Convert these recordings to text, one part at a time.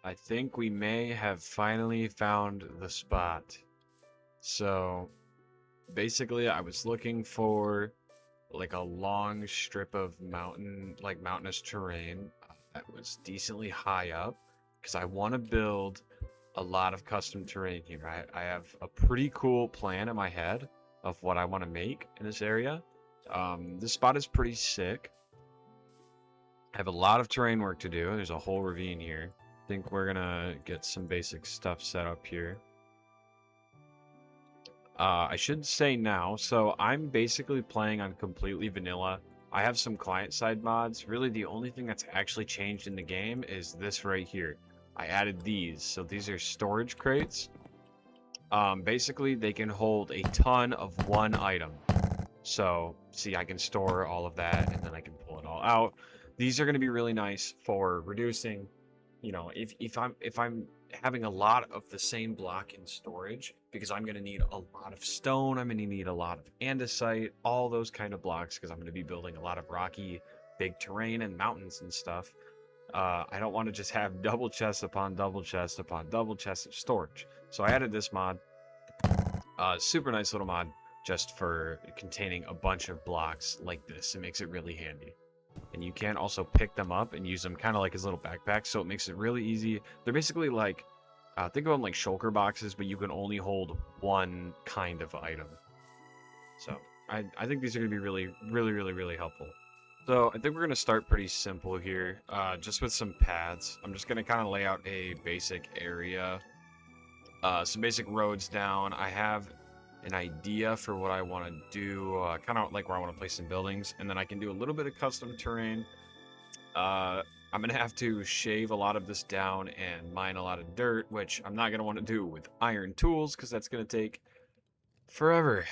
I think we may have finally found the spot. So basically, I was looking for like a long strip of mountainous terrain that was decently high up because I want to build a lot of custom terrain here. I have a pretty cool plan in my head of what I want to make in this area. This spot is pretty sick. I have a lot of terrain work to do. There's a whole ravine here. I think we're gonna get some basic stuff set up here. I should say now, so I'm basically playing on completely vanilla. I have some client-side mods. Really, the only thing that's actually changed in the game is this right here. I added these. So these are storage crates. Basically, they can hold a ton of one item. So, see, I can store all of that, and then I can pull it all out. These are going to be really nice for reducing, if I'm having a lot of the same block in storage, because I'm going to need a lot of stone, I'm going to need a lot of andesite, all those kind of blocks, because I'm going to be building a lot of rocky, big terrain and mountains and stuff. I don't want to just have double chest upon double chest upon double chest of storage. So I added this mod. Super nice little mod just for containing a bunch of blocks like this. It makes it really handy. And you can also pick them up and use them kind of like as little backpacks, so it makes it really easy. They're basically like, think of them like shulker boxes, but you can only hold one kind of item. So I think these are going to be really, really, really, really helpful. So I think we're going to start pretty simple here, just with some paths. I'm just going to kind of lay out a basic area, some basic roads down. I have an idea for what I want to do, kind of like where I want to place some buildings, and then I can do a little bit of custom terrain. I'm going to have to shave a lot of this down and mine a lot of dirt, which I'm not going to want to do with iron tools because that's going to take forever.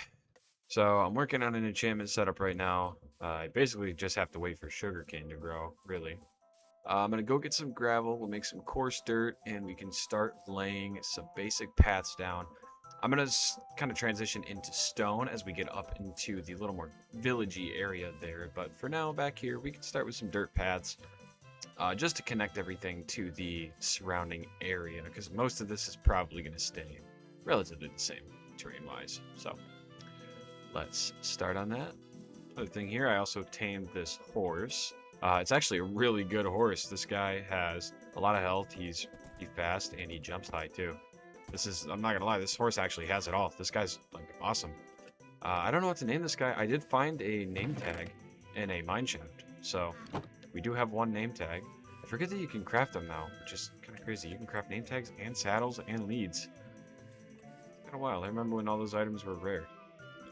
So I'm working on an enchantment setup right now. I basically just have to wait for sugarcane to grow, really. I'm going to go get some gravel, we'll make some coarse dirt, and we can start laying some basic paths down. I'm going to kind of transition into stone as we get up into the little more villagey area there. But for now, back here, we can start with some dirt paths just to connect everything to the surrounding area, because most of this is probably going to stay relatively the same terrain-wise. So let's start on that. Other thing here, I also tamed this horse. It's actually a really good horse. This guy has a lot of health. He's fast and he jumps high too. I'm not gonna lie, this horse actually has it all. This guy's like awesome. I don't know what to name this guy. I did find a name tag in a mine shaft, so we do have one name tag. I forget that you can craft them now, which is kind of crazy. You can craft name tags and saddles and leads. It's been a while. I remember when all those items were rare.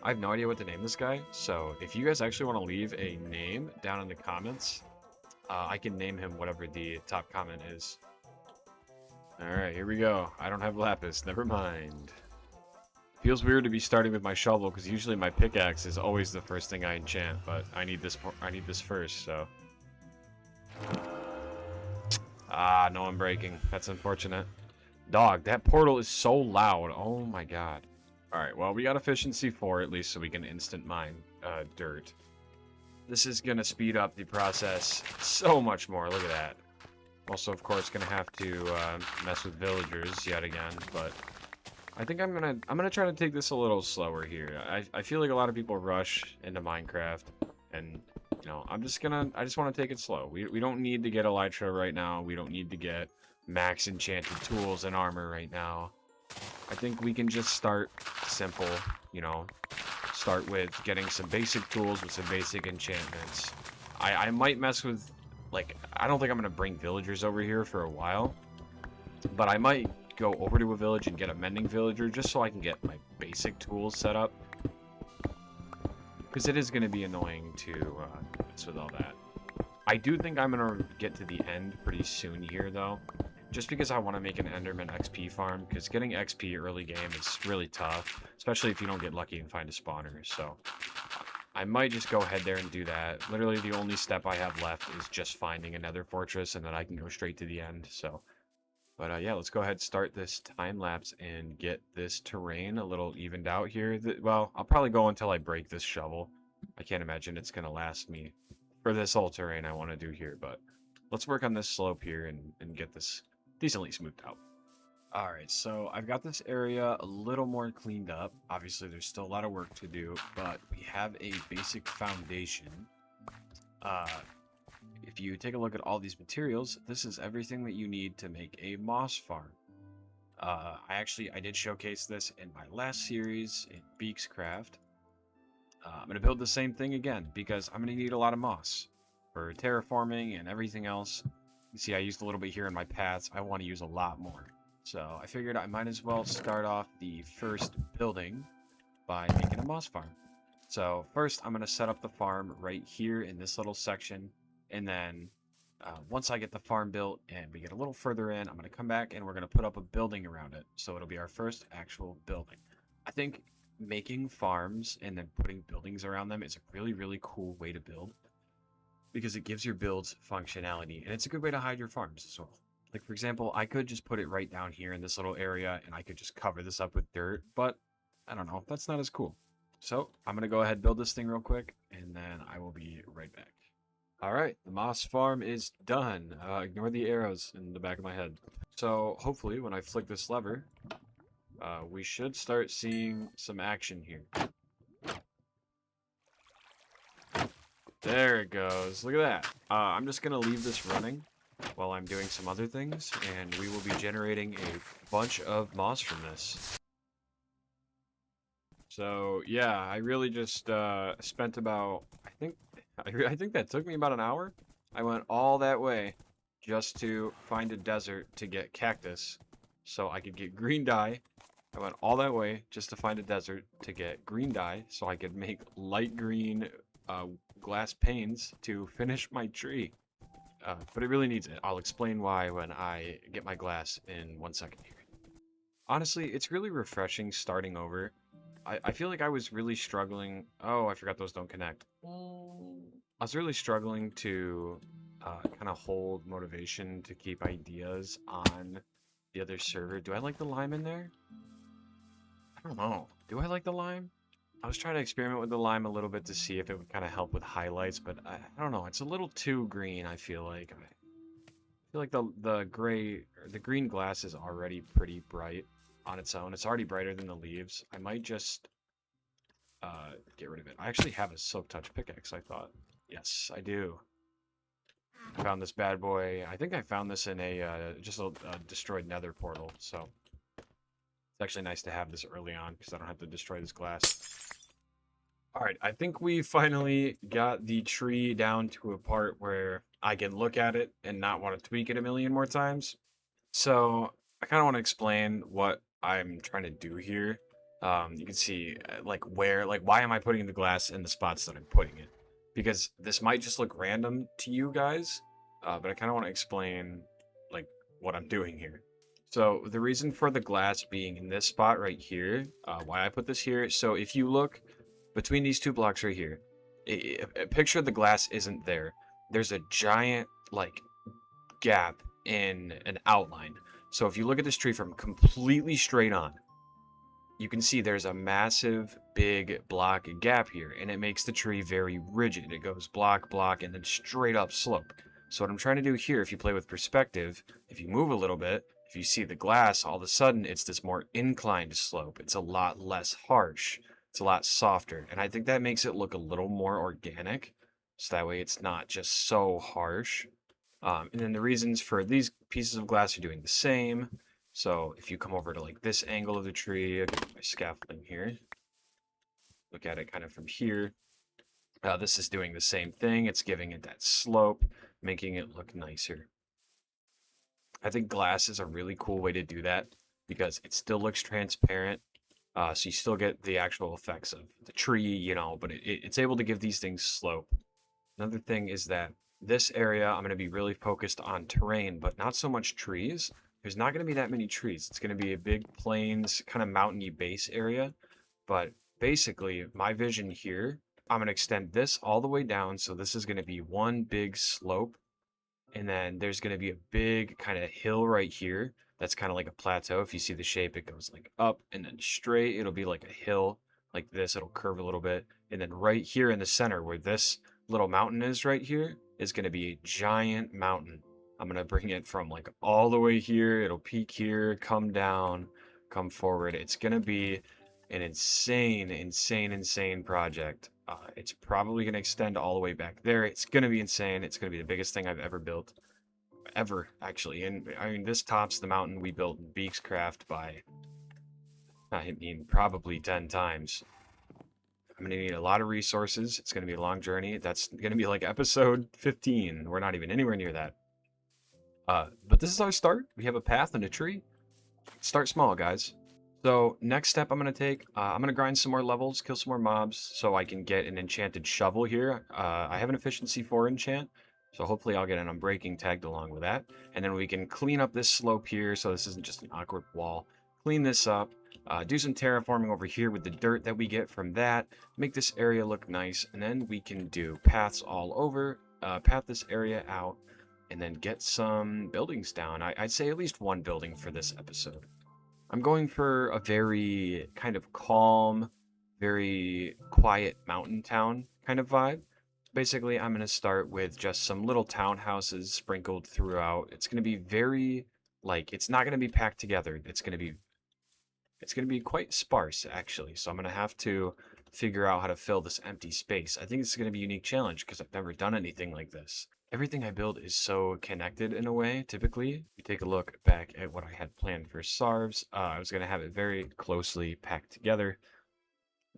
I have no idea what to name this guy, so if you guys actually want to leave a name down in the comments, I can name him whatever the top comment is. Alright, here we go. I don't have lapis, never mind. Feels weird to be starting with my shovel, because usually my pickaxe is always the first thing I enchant, but I need this first, so... Ah, no, I'm breaking. That's unfortunate. Dog, that portal is so loud. Oh my god. Alright, well, we got efficiency 4 at least, so we can instant mine dirt. This is going to speed up the process so much more. Look at that. Also, of course, going to have to mess with villagers yet again, but I think I'm gonna try to take this a little slower here. I feel like a lot of people rush into Minecraft, and you know, I just want to take it slow. We don't need to get Elytra right now. We don't need to get max enchanted tools and armor right now. I think we can just start simple, you know, start with getting some basic tools with some basic enchantments. I might mess with, like, I don't think I'm going to bring villagers over here for a while, but I might go over to a village and get a mending villager just so I can get my basic tools set up. Because it is going to be annoying to mess with all that. I do think I'm going to get to the end pretty soon here, though. Just because I want to make an Enderman XP farm, because getting XP early game is really tough, especially if you don't get lucky and find a spawner, so I might just go ahead there and do that. Literally the only step I have left is just finding another fortress, and then I can go straight to the end, so. But yeah, let's go ahead and start this time lapse and get this terrain a little evened out here. Well, I'll probably go until I break this shovel. I can't imagine it's going to last me for this whole terrain I want to do here, but let's work on this slope here and get this decently smoothed out. All right, so I've got this area a little more cleaned up. Obviously, there's still a lot of work to do, but we have a basic foundation. Uh, if you take a look at all these materials, this is everything that you need to make a moss farm. I did showcase this in my last series in Beakscraft. I'm going to build the same thing again because I'm going to need a lot of moss for terraforming and everything else. You see, I used a little bit here in my paths. I want to use a lot more. So I figured I might as well start off the first building by making a moss farm. So first, I'm going to set up the farm right here in this little section. And then once I get the farm built and we get a little further in, I'm going to come back and we're going to put up a building around it. So it'll be our first actual building. I think making farms and then putting buildings around them is a really, really cool way to build because it gives your builds functionality and it's a good way to hide your farms as well. Like, for example, I could just put it right down here in this little area and I could just cover this up with dirt, but I don't know, that's not as cool. So I'm going to go ahead and build this thing real quick and then I will be right back. All right, the moss farm is done. Ignore the arrows in the back of my head. So hopefully when I flick this lever, we should start seeing some action here. There it goes. Look at that. I'm just going to leave this running while I'm doing some other things, and we will be generating a bunch of moss from this. So yeah, I really just spent about, I think that took me about an hour. I went all that way just to find a desert to get cactus so I could get green dye. I went all that way just to find a desert to get green dye so I could make light green glass panes to finish my tree. But it really needs it. I'll explain why when I get my glass in 1 second here. Honestly, it's really refreshing starting over. I feel like I was really struggling. Oh, I forgot those don't connect. I was really struggling to kind of hold motivation to keep ideas on the other server. Do I like the lime in there? I don't know. Do I like the lime? I was trying to experiment with the lime a little bit to see if it would kind of help with highlights, but I don't know. It's a little too green, I feel like. I feel like the green glass is already pretty bright on its own. It's already brighter than the leaves. I might just get rid of it. I actually have a silk touch pickaxe, I thought. Yes, I do. I found this bad boy. I think I found this in a just a destroyed nether portal, so it's actually nice to have this early on because I don't have to destroy this glass. All right, I think we finally got the tree down to a part where I can look at it and not want to tweak it a million more times. So I kind of want to explain what I'm trying to do here. You can see like why am I putting the glass in the spots that I'm putting it? Because this might just look random to you guys, but I kind of want to explain like what I'm doing here. So the reason for the glass being in this spot right here, why I put this here. So if you look between these two blocks right here, picture the glass isn't there. There's a giant like gap in an outline. So if you look at this tree from completely straight on, you can see there's a massive big block gap here, and it makes the tree very rigid. It goes block, block, and then straight up slope. So what I'm trying to do here, if you play with perspective, if you move a little bit, if you see the glass, all of a sudden it's this more inclined slope. It's a lot less harsh. It's a lot softer. And I think that makes it look a little more organic. So that way it's not just so harsh. And then the reasons for these pieces of glass are doing the same. So if you come over to like this angle of the tree, I'll get my scaffolding here. Look at it kind of from here. This is doing the same thing. It's giving it that slope, making it look nicer. I think glass is a really cool way to do that because it still looks transparent. So you still get the actual effects of the tree, you know, but it's able to give these things slope. Another thing is that this area, I'm going to be really focused on terrain, but not so much trees. There's not going to be that many trees. It's going to be a big plains, kind of mountainy base area. But basically, my vision here, I'm going to extend this all the way down. So this is going to be one big slope. And then there's going to be a big kind of hill right here. That's kind of like a plateau. If you see the shape, it goes like up and then straight. It'll be like a hill like this. It'll curve a little bit. And then right here in the center where this little mountain is right here is going to be a giant mountain. I'm gonna bring it from like all the way here. It'll peak here, come down, come forward. It's gonna be an insane project. It's probably gonna extend all the way back there. It's gonna be insane. It's gonna be the biggest thing I've ever built, ever actually. And I mean, this tops the mountain we built in Beakscraft by, I mean, probably 10 times. I'm gonna need a lot of resources. It's gonna be a long journey. That's gonna be like episode 15. We're not even anywhere near that. But this is our start. We have a path and a tree. Start small, guys. So next step I'm going to take, I'm going to grind some more levels, kill some more mobs, so I can get an enchanted shovel here. I have an efficiency 4 enchant, so hopefully I'll get an unbreaking tagged along with that. And then we can clean up this slope here, so this isn't just an awkward wall. Clean this up, do some terraforming over here with the dirt that we get from that, make this area look nice, and then we can do paths all over, path this area out, and then get some buildings down. I'd say at least one building for this episode. I'm going for a very kind of calm, very quiet mountain town kind of vibe. Basically, I'm going to start with just some little townhouses sprinkled throughout. It's going to be very, like, it's not going to be packed together. It's going to be quite sparse, actually. So I'm going to have to figure out how to fill this empty space. I think it's going to be a unique challenge because I've never done anything like this. Everything I build is so connected in a way, typically. If you take a look back at what I had planned for Sarves, I was going to have it very closely packed together,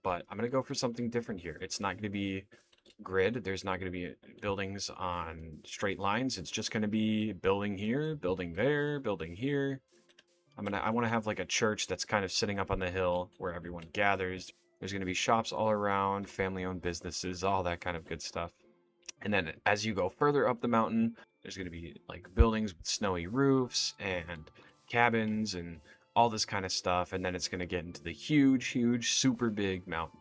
but I'm going to go for something different here. It's not going to be grid. There's not going to be buildings on straight lines. It's just going to be building here, building there, building here. I want to have like a church that's kind of sitting up on the hill where everyone gathers. There's going to be shops all around, family-owned businesses, all that kind of good stuff. And then as you go further up the mountain, there's going to be like buildings with snowy roofs and cabins and all this kind of stuff. And then it's going to get into the huge, super big mountain.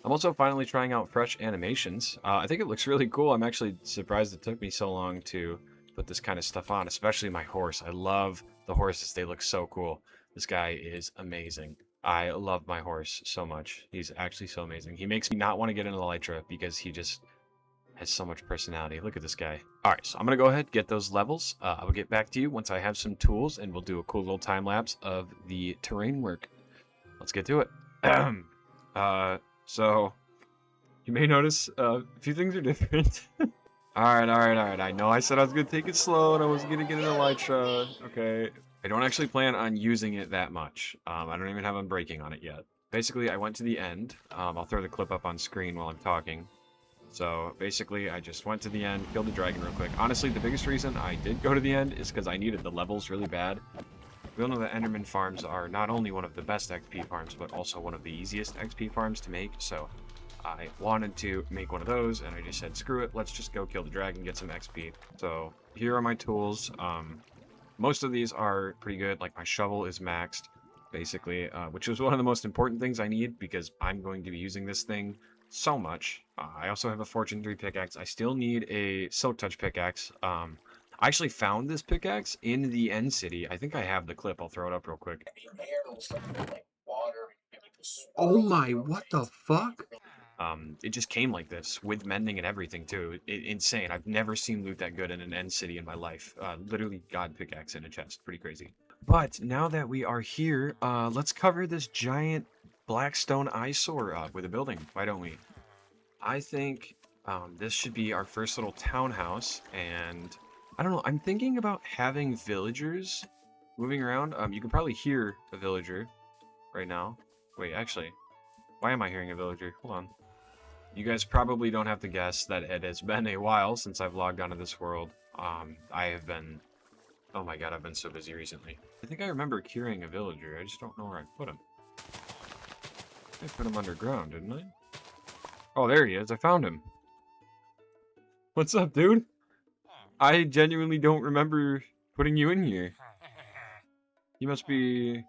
I'm also finally trying out fresh animations. I think it looks really cool. I'm actually surprised it took me so long to put this kind of stuff on, especially my horse. I love the horses. They look so cool. This guy is amazing. I love my horse so much. He's actually so amazing. He makes me not want to get into Elytra because he just has so much personality. Look at this guy. All right, so I'm going to go ahead, get those levels. I will get back to you once I have some tools, and we'll do a cool little time lapse of the terrain work. Let's get to it. So you may notice a few things are different. All right. I know I said I was going to take it slow and I wasn't going to get an Elytra. Okay. I don't actually plan on using it that much. I don't even have unbreaking on it yet. Basically, I went to the end. I'll throw the clip up on screen while I'm talking. So basically, I just went to the end, killed the dragon real quick. Honestly, the biggest reason I did go to the end is because I needed the levels really bad. We all know that Enderman farms are not only one of the best XP farms, but also one of the easiest XP farms to make. So I wanted to make one of those, and I just said, screw it, let's just go kill the dragon, get some XP. So here are my tools. Most of these are pretty good. Like my shovel is maxed, basically, which is one of the most important things I need because I'm going to be using this thing so much. I also have a Fortune 3 pickaxe. I still need a Silk Touch pickaxe. I actually found this pickaxe in the end city. I think I have the clip. I'll throw it up real quick. Oh my, what the fuck? It just came like this with mending and everything too. Insane. I've never seen loot that good in an end city in my life. Literally god pickaxe in a chest. Pretty crazy. But now that we are here, let's cover this giant Blackstone eyesore up with a building. Why don't we? I think this should be our first little townhouse, and I don't know. I'm thinking about having villagers moving around. You can probably hear a villager right now. Wait, actually, why am I hearing a villager? Hold on. You guys probably don't have to guess that it has been a while since I've logged onto this world. I have been... Oh my god, I've been so busy recently. I think I remember curing a villager. I just don't know where I put him. I put him underground, didn't I? Oh, there he is. I found him. What's up, dude? I genuinely don't remember putting you in here. You must be...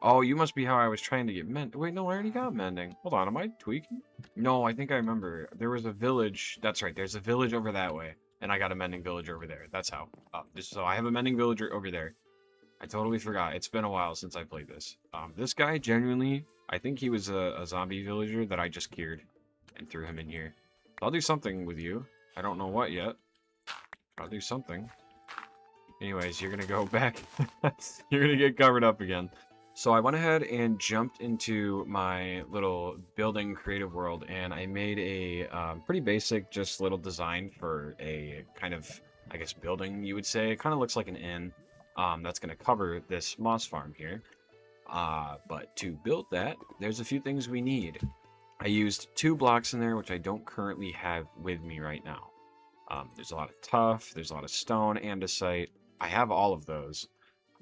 Oh, you must be how I was trying to get mend. Wait, no, I already got mending. Hold on, am I tweaking? No, I think I remember. There was a village. That's right, there's a village over that way. And I got a mending villager over there. That's how. So I have a mending villager over there. I totally forgot. It's been a while since I played this. This guy, genuinely, I think he was a zombie villager that I just cured and threw him in here. I'll do something with you. I don't know what yet. I'll do something. Anyways, you're gonna go back. You're gonna get covered up again. So I went ahead and jumped into my little building creative world, and I made a pretty basic, just little design for a kind of, I guess, building, you would say. It kind of looks like an inn. That's gonna cover this moss farm here. But to build that, there's a few things we need. I used 2 blocks in there, which I don't currently have with me right now. There's a lot of tuff, there's a lot of stone, andesite. I have all of those,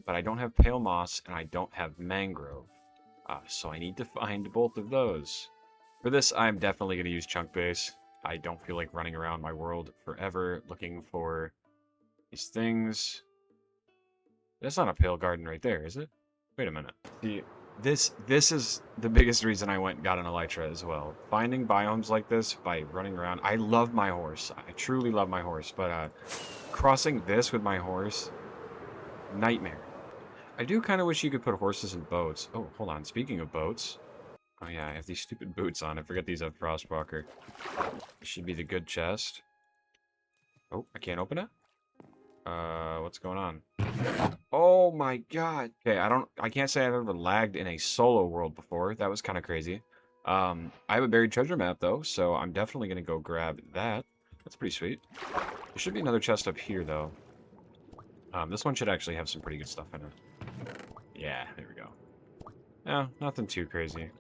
but I don't have pale moss and I don't have mangrove. So I need to find both of those. For this, I'm definitely going to use chunk base. I don't feel like running around my world forever looking for these things. That's not a pale garden right there, is it? Wait a minute. See, this is the biggest reason I went and got an elytra as well. Finding biomes like this by running around. I love my horse. I truly love my horse, but crossing this with my horse, nightmare. I do kind of wish you could put horses in boats. Oh, hold on. Speaking of boats. Oh yeah, I have these stupid boots on. I forget these have Frostwalker. This should be the good chest. Oh, I can't open it? What's going on? Oh my god. Okay, I can't say I've ever lagged in a solo world before. That was kind of crazy. I have a buried treasure map though, so I'm definitely gonna go grab that. That's pretty sweet. There should be another chest up here though. This one should actually have some pretty good stuff in it. Yeah, there we go. No, nothing too crazy.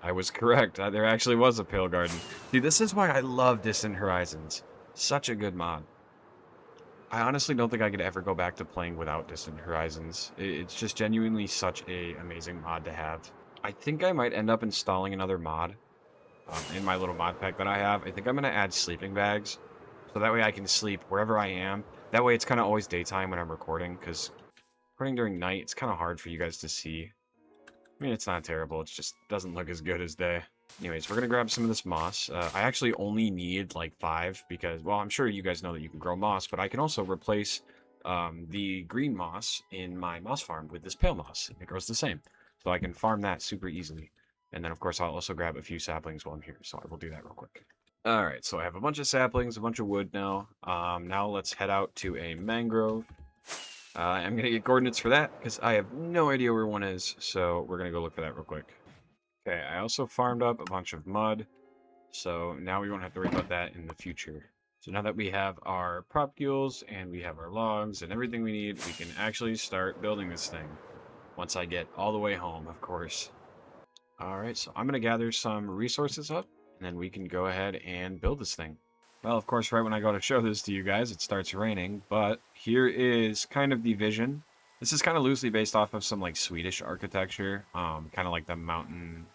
I was correct. There actually was a pale garden. See, this is why I love Distant Horizons. Such a good mod. I honestly don't think I could ever go back to playing without Distant Horizons. It's just genuinely such a amazing mod to have. I think I might end up installing another mod in my little mod pack that I have. I think I'm going to add sleeping bags, so that way I can sleep wherever I am. That way it's kind of always daytime when I'm recording, because recording during night, it's kind of hard for you guys to see. I mean, it's not terrible. It just doesn't look as good as day. Anyways, we're going to grab some of this moss. I actually only need like 5 because, well, I'm sure you guys know that you can grow moss, but I can also replace the green moss in my moss farm with this pale moss. It grows the same. So I can farm that super easily. And then, of course, I'll also grab a few saplings while I'm here. So I will do that real quick. All right, so I have a bunch of saplings, a bunch of wood now. Now let's head out to a mangrove. I'm going to get coordinates for that because I have no idea where one is. So we're going to go look for that real quick. Okay, I also farmed up a bunch of mud. So now we won't have to worry about that in the future. So now that we have our propules and we have our logs and everything we need, we can actually start building this thing. Once I get all the way home, of course. All right, so I'm going to gather some resources up and then we can go ahead and build this thing. Well, of course, right when I go to show this to you guys, it starts raining, but here is kind of the vision. This is kind of loosely based off of some like Swedish architecture, kind of like the mountain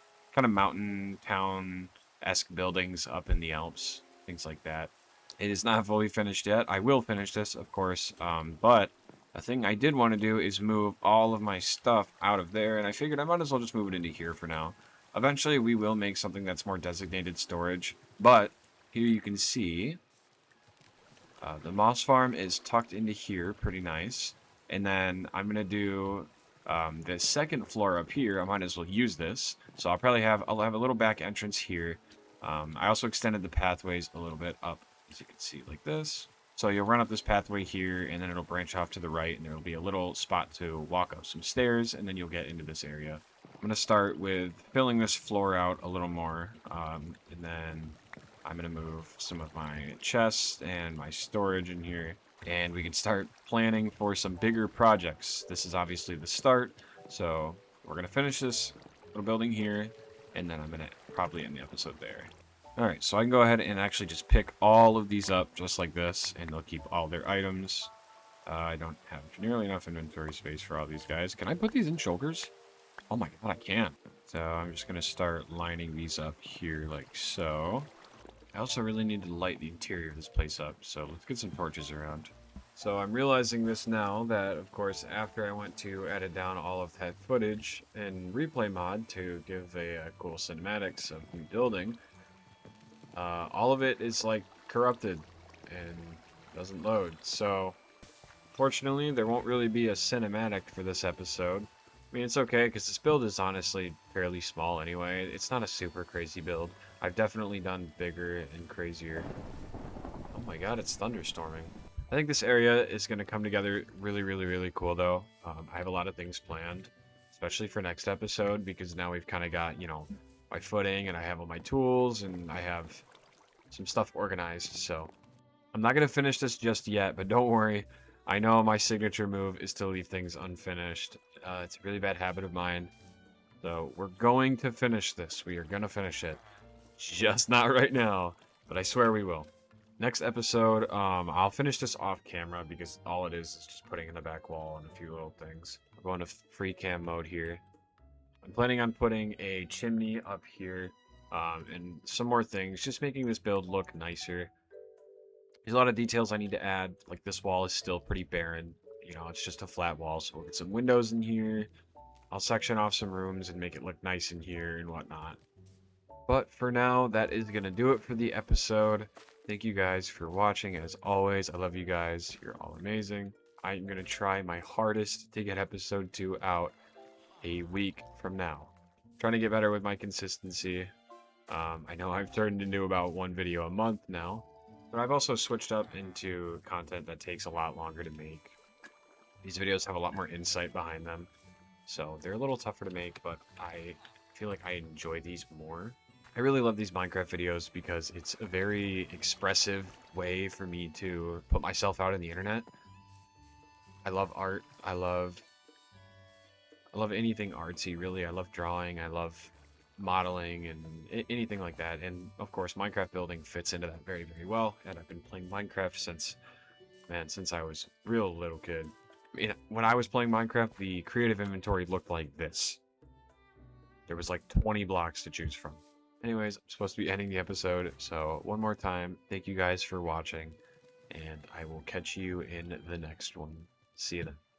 town-esque buildings up in the Alps, things like that. It is not fully finished yet. I will finish this, of course, but a thing I did want to do is move all of my stuff out of there, and I figured I might as well just move it into here for now. Eventually, we will make something that's more designated storage, but here you can see the moss farm is tucked into here, pretty nice. And then I'm going to do the second floor up here. I might as well use this. So I'll have a little back entrance here. I also extended the pathways a little bit up, as you can see, like this. So you'll run up this pathway here, and then it'll branch off to the right, and there will be a little spot to walk up some stairs, and then you'll get into this area. I'm going to start with filling this floor out a little more, and then I'm going to move some of my chests and my storage in here, and we can start planning for some bigger projects. This is obviously the start, so we're going to finish this little building here, and then I'm going to probably end the episode there. Alright, so I can go ahead and actually just pick all of these up just like this, and they'll keep all their items. I don't have nearly enough inventory space for all these guys. Can I put these in shulkers? Oh my god, I can. So I'm just going to start lining these up here like so. I also really need to light the interior of this place up, so let's get some torches around. So I'm realizing this now that, of course, after I went to edit down all of that footage in replay mod to give a cool cinematics of me building, all of it is like corrupted and doesn't load. So fortunately, there won't really be a cinematic for this episode. I mean, it's okay because this build is honestly fairly small anyway. It's not a super crazy build. I've definitely done bigger and crazier. Oh my god, it's thunderstorming. I think this area is going to come together really, really, really cool, though. I have a lot of things planned, especially for next episode, because now we've kind of got, my footing, and I have all my tools, and I have some stuff organized. So I'm not going to finish this just yet, but don't worry. I know my signature move is to leave things unfinished. It's a really bad habit of mine. So we're going to finish this. We are going to finish it. Just not right now, but I swear we will. Next episode, I'll finish this off camera because all it is just putting in the back wall and a few little things. We're going to free cam mode here. I'm planning on putting a chimney up here, and some more things, just making this build look nicer. There's a lot of details I need to add, like this wall is still pretty barren. It's just a flat wall, so we'll get some windows in here. I'll section off some rooms and make it look nice in here and whatnot. But for now, that is going to do it for the episode. Thank you guys for watching. As always, I love you guys. You're all amazing. I'm going to try my hardest to get episode 2 out a week from now. Trying to get better with my consistency. I know I've turned into about 1 video a month now, but I've also switched up into content that takes a lot longer to make. These videos have a lot more insight behind them, so they're a little tougher to make, but I feel like I enjoy these more. I really love these Minecraft videos because it's a very expressive way for me to put myself out on the internet. I love art. I love anything artsy, really. I love drawing. I love modeling and anything like that. And of course, Minecraft building fits into that very, very well. And I've been playing Minecraft since I was a real little kid. When I was playing Minecraft, the creative inventory looked like this. There was like 20 blocks to choose from. Anyways, I'm supposed to be ending the episode, so one more time, thank you guys for watching, and I will catch you in the next one. See you then.